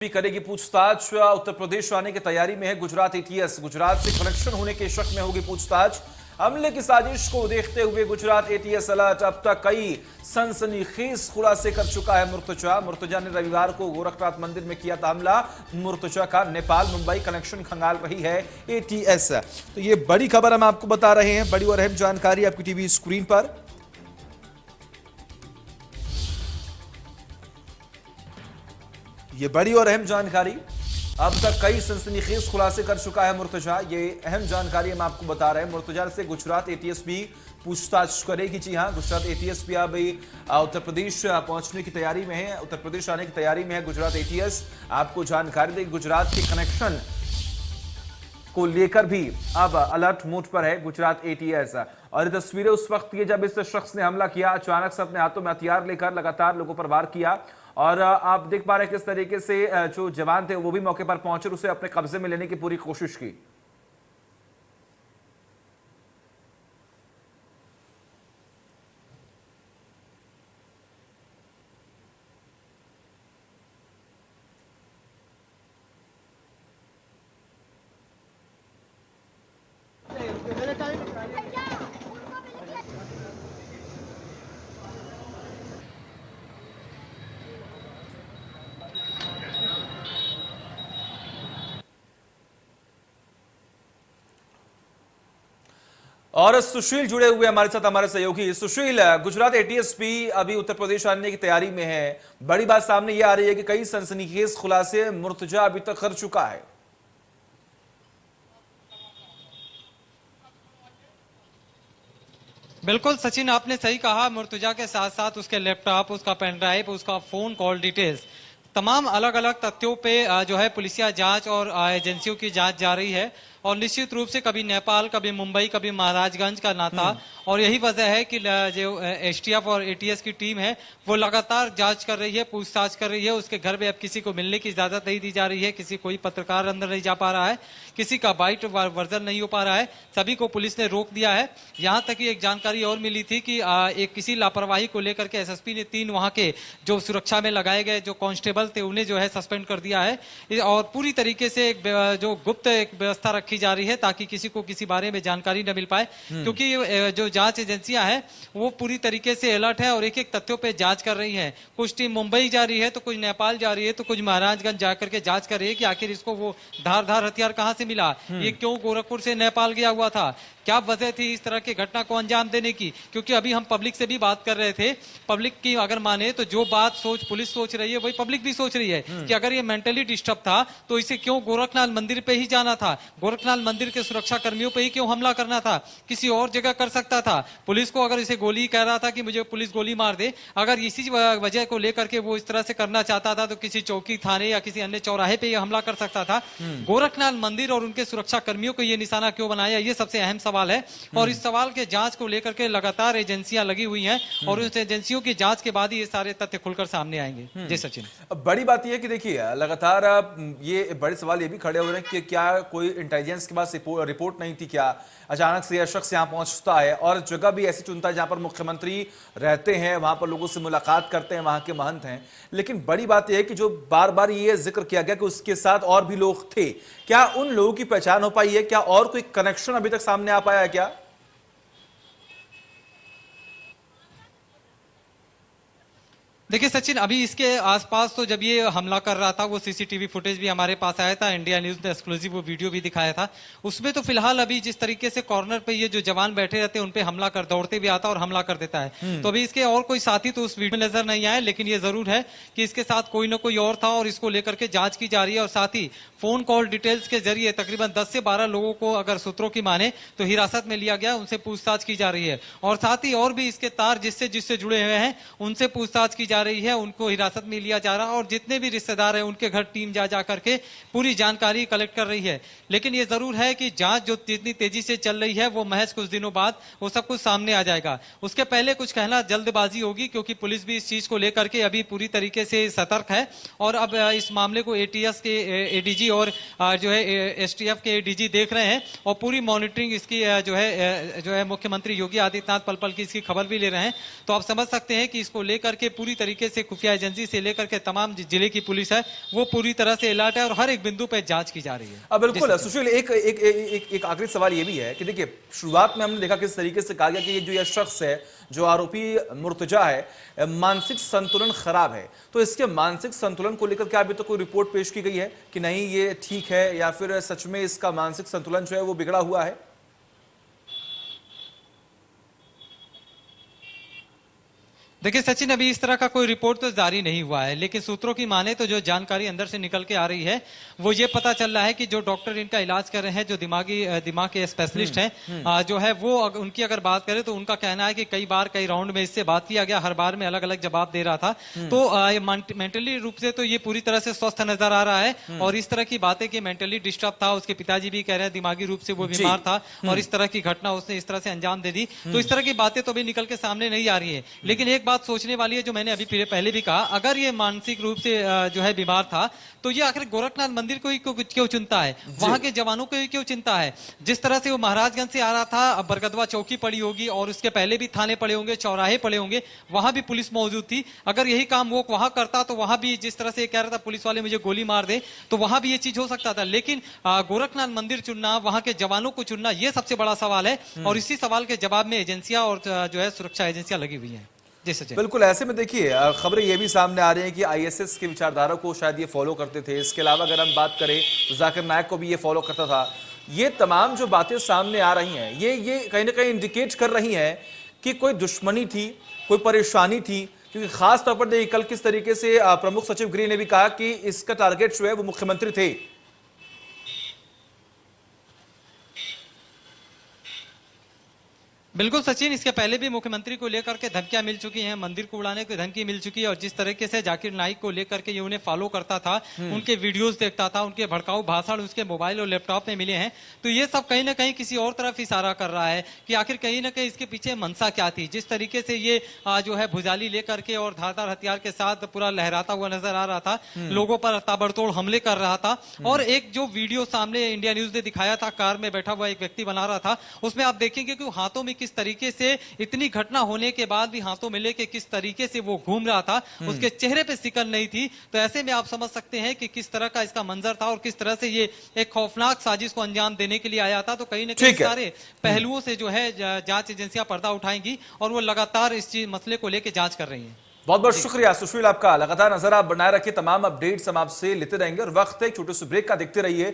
भी करेगी पूछताछ। उत्तर प्रदेश आने की तैयारी में है गुजरात एटीएस। गुजरात से कनेक्शन होने के शक में होगी पूछताछ। हमले की साजिश को देखते हुए गुजरात एटीएस अलर्ट। अब तक कई सनसनीखेज खुलासे कर चुका है मुर्तजा। मुर्तजा ने रविवार को गोरखनाथ मंदिर में किया था हमला। मुर्तजा का नेपाल मुंबई कनेक्शन खंगाल रही है एटीएस। तो ये बड़ी खबर हम आपको बता रहे हैं, बड़ी और अहम जानकारी आपकी टीवी स्क्रीन पर। ये बड़ी और अहम जानकारी। अब तक कई सनसनीखेज खुलासे कर चुका है मुर्तजा। ये अहम जानकारी हम आपको बता रहे हैं। मुर्तजा से गुजरात एटीएस भी पूछताछ करेगी। जी हां, गुजरात एटीएस भी अभी उत्तर प्रदेश पहुंचने की तैयारी में है, उत्तर प्रदेश आने की तैयारी में है गुजरात एटीएस। आपको जानकारी देगी गुजरात के कनेक्शन को लेकर भी अब अलर्ट मोड पर है गुजरात एटीएस। और ये तस्वीरें उस वक्त की जब इस शख्स ने हमला किया। अचानक से अपने हाथों में हथियार लेकर लगातार लोगों पर वार किया। और आप देख पा रहे हैं किस तरीके से जो जवान थे वो भी मौके पर पहुंचे, उसे अपने कब्जे में लेने की पूरी कोशिश की। और सुशील जुड़े हुए हमारे साथ, हमारे सहयोगी। सुशील, गुजरात एटीएस भी अभी उत्तर प्रदेश आने की तैयारी में है। बड़ी बात सामने यह आ रही है कि कई सनसनीखेज खुलासे मुर्तजा अभी तक कर चुका है। बिल्कुल सचिन, आपने सही कहा। मुर्तजा के साथ साथ उसके लैपटॉप, उसका पेन ड्राइव, उसका फोन कॉल डिटेल्स, तमाम अलग अलग तथ्यों पे जो है पुलिसिया जांच और एजेंसियों की जांच जारी है। और निश्चित रूप से कभी नेपाल, कभी मुंबई, कभी महाराजगंज का नाता। और यही वजह है कि जो एसटीएफ और एटीएस की टीम है वो लगातार जांच कर रही है, पूछताछ कर रही है। उसके घर में अब किसी को मिलने की इजाजत नहीं दी जा रही है, किसी कोई पत्रकार अंदर नहीं जा पा रहा है, किसी का बाइट वर्जन नहीं हो पा रहा है, सभी को पुलिस ने रोक दिया है। यहाँ तक कि एक जानकारी और मिली थी कि एक किसी लापरवाही को लेकर के एसएसपी ने 3 वहां के जो सुरक्षा में लगाए गए जो कांस्टेबल थे उन्हें जो है सस्पेंड कर दिया है। और पूरी तरीके से एक जो गुप्त एक व्यवस्था रखी जा रही है ताकि किसी को किसी बारे में जानकारी न मिल पाए, क्योंकि जो जांच एजेंसियां हैं वो पूरी तरीके से अलर्ट है और एक एक तथ्यों पे जांच कर रही हैं। कुछ टीम मुंबई जा रही है, तो कुछ नेपाल जा रही है, तो कुछ महाराजगंज जाकर के जांच कर रही है कि आखिर इसको वो धारदार हथियार कहां से मिला, ये क्यों गोरखपुर से नेपाल गया हुआ था, क्या वजह थी इस तरह की घटना को अंजाम देने की। क्योंकि अभी हम पब्लिक से भी बात कर रहे थे, पब्लिक की अगर माने तो जो बात पुलिस सोच रही है वही पब्लिक भी सोच रही है कि अगर ये मेंटली डिस्टर्ब था तो इसे क्यों गोरखनाथ मंदिर पे ही जाना था, गोरखनाथ मंदिर के सुरक्षा कर्मियों पे ही क्यों हमला करना था, किसी और जगह कर सकता था। पुलिस को अगर इसे गोली कह रहा था कि मुझे पुलिस गोली मार दे, अगर इसी वजह को लेकर के वो इस तरह से करना चाहता था तो किसी चौकी, थाने या किसी अन्य चौराहे पे हमला कर सकता था। गोरखनाथ मंदिर और उनके सुरक्षा कर्मियों को ये निशाना क्यों बनाया, ये सबसे अहम सवाल है। और इस सवाल के जांच को लेकर के लगातार एजेंसियां लगी हुई हैं और उस एजेंसियों की जांच के बाद ही ये सारे तथ्य खुलकर सामने आएंगे। जी सचिन, अब बड़ी बात यह है कि देखिए लगातार ये बड़े सवाल ये भी खड़े हो रहे हैं कि क्या कोई इंटेलिजेंस के पास रिपोर्ट नहीं थी, क्या अचानक से यह शख्स यहां पहुंचता है और जगह भी ऐसी चुनता है जहां पर मुख्यमंत्री रहते हैं, वहां पर लोगों से मुलाकात करते हैं, वहां के महंत हैं। लेकिन बड़ी बात यह है कि जो बार बार ये जिक्र किया गया कि उसके साथ और भी लोग थे, क्या उन लोगों की पहचान हो पाई है, क्या और कोई कनेक्शन अभी तक सामने आ पाया है क्या? देखिए सचिन, अभी इसके आसपास तो जब ये हमला कर रहा था वो सीसीटीवी फुटेज भी हमारे पास आया था, इंडिया न्यूज ने एक्सक्लूसिव वो वीडियो भी दिखाया था। उसमें तो फिलहाल अभी जिस तरीके से कॉर्नर पे ये जो जवान बैठे रहते हैं उन पे हमला कर, दौड़ते भी आता और हमला कर देता है। तो अभी इसके और कोई साथी तो उस वीडियो में नजर नहीं आए, लेकिन ये जरूर है कि इसके साथ कोई ना कोई और था और इसको लेकर के जांच की जा रही है। और साथ ही फोन कॉल डिटेल्स के जरिए तकरीबन 10 से 12 लोगों को अगर सूत्रों की माने तो हिरासत में लिया गया, उनसे पूछताछ की जा रही है। और साथ ही और भी इसके तार जिससे जिससे जुड़े हुए हैं उनसे पूछताछ की जा रही है, उनको हिरासत में लिया जा रहा है। और जितने भी रिश्तेदार हैं उनके घर टीम जा जा करके पूरी जानकारी कलेक्ट कर रही है। लेकिन ये जरूर है कि जांच जो जितनी तेजी से चल रही है वो महज कुछ दिनों बाद वो सब कुछ सामने आ जाएगा। उसके पहले कुछ कहना जल्दबाजी होगी, क्योंकि पुलिस भी इस चीज को लेकर के अभी पूरी तरीके से सतर्क है। और अब इस मामले को एटीएस के एडीजी और जो है एसटीएफ के एडीजी देख रहे हैं और पूरी मॉनिटरिंग इसकी जो है मुख्यमंत्री योगी आदित्यनाथ पल पल की इसकी खबर भी ले रहे हैं। तो आप समझ सकते हैं कि इसको लेकर के पूरी तरीके तरीके से खुफिया एजेंसी से लेकर के तमाम जिले की पुलिस है वो पूरी तरह से अलर्ट है और हर एक बिंदु पे जांच की जा रही है। बिल्कुल सुशील, एक आखिरी सवाल ये भी है कि देखिए, शुरुआत में हमने देखा किस तरीके से कहा गया कि ये जो यह शख्स है, जो आरोपी मुर्तजा है, मानसिक संतुलन खराब है। तो इसके मानसिक संतुलन को लेकर क्या अभी तक कोई रिपोर्ट पेश की गई है कि नहीं ये ठीक है, या फिर सच में इसका मानसिक संतुलन जो है वो बिगड़ा हुआ है? देखिए सचिन, अभी इस तरह का कोई रिपोर्ट तो जारी नहीं हुआ है, लेकिन सूत्रों की माने तो जो जानकारी अंदर से निकल के आ रही है वो ये पता चल रहा है कि जो डॉक्टर इनका इलाज कर रहे हैं, जो दिमाग के स्पेशलिस्ट हैं, जो है वो उनकी अगर बात करें तो उनका कहना है कि कई बार कई राउंड में इससे बात किया गया, हर बार में अलग अलग जवाब दे रहा था। तो मेंटली रूप से तो ये पूरी तरह से स्वस्थ नजर आ रहा है। और इस तरह की बातें कि मेंटली डिस्टर्ब था, उसके पिताजी भी कह रहे हैं दिमागी रूप से वो बीमार था और इस तरह की घटना उसने इस तरह से अंजाम दे दी। तो इस तरह की बातें तो अभी निकल के सामने नहीं आ रही है। लेकिन एक बात सोचने वाली है, जो मैंने अभी पहले भी कहा, अगर ये मानसिक रूप से जो है बीमार था तो ये आखिर गोरखनाथ मंदिर को ही क्यों चिंता है, वहां के जवानों को ही क्यों चिंता है? जिस तरह से वो महाराजगंज से आ रहा था, बरगदवा चौकी पड़ी होगी और उसके पहले भी थाने पड़े होंगे, चौराहे पड़े होंगे, वहां भी पुलिस मौजूद थी। अगर यही काम वो वहां करता तो वहां भी जिस तरह से कह रहा था पुलिस वाले मुझे गोली मार दे, तो वहां भी ये चीज हो सकता था। लेकिन गोरखनाथ मंदिर चुनना, वहां के जवानों को चुनना, ये सबसे बड़ा सवाल है। और इसी सवाल के जवाब में एजेंसियां और जो है सुरक्षा एजेंसियां लगी हुई है। बिल्कुल, ऐसे में देखिए खबरें ये भी सामने आ रही हैं कि आईएसएस की विचारधारा को शायद ये फॉलो करते थे। इसके अलावा अगर हम बात करें तो जाकिर नायक को भी ये फॉलो करता था। ये तमाम जो बातें सामने आ रही हैं, ये कहीं ना कहीं इंडिकेट कर रही हैं कि कोई दुश्मनी थी, कोई परेशानी थी। क्योंकि खास तौर पर देखिए, कल किस तरीके से प्रमुख सचिव गृह ने भी कहा कि इसका टारगेट जो है वो मुख्यमंत्री थे। बिल्कुल सचिन, इसके पहले भी मुख्यमंत्री को लेकर के धमकियां मिल चुकी हैं, मंदिर को उड़ाने की धमकी मिल चुकी है। और जिस तरीके से जाकिर नाइक को लेकर के ये उन्हें फॉलो करता था, उनके वीडियोस देखता था, उनके भड़काऊ भाषण उसके मोबाइल और लैपटॉप में मिले हैं, तो ये सब कहीं ना कहीं किसी और तरफ इशारा कर रहा है कि आखिर कहीं ना कहीं इसके पीछे मंशा क्या थी। जिस तरीके से ये जो है भुजाली लेकर के और धारदार हथियार के साथ पूरा लहराता हुआ नजर आ रहा था, लोगों पर ताबड़तोड़ हमले कर रहा था। और एक जो वीडियो सामने इंडिया न्यूज ने दिखाया था, कार में बैठा हुआ एक व्यक्ति बना रहा था, उसमें आप देखेंगे कि हाथों में किस तरीके से, इतनी घटना होने के बाद भी हाथों में लेके किस तरीके से वो घूम रहा था, उसके चेहरे पे सिकन नहीं थी। तो ऐसे में आप समझ सकते हैं कि किस तरह का इसका मंजर था और किस तरह से ये एक खौफनाक साजिश को अंजाम देने के लिए आया था। तो कहीं ना कहीं सारे पहलुओं से जो है जांच एजेंसियां पर्दा उठाएंगी और वो लगातार इस मसले को लेकर जांच कर रही हैं। बहुत बहुत शुक्रिया सुशील आपका। लगातार नजर आप बनाए रखिए, तमाम अपडेट्स हम आपसे लेते रहेंगे। और वक्त है छोटे से ब्रेक का, देखते रहिए।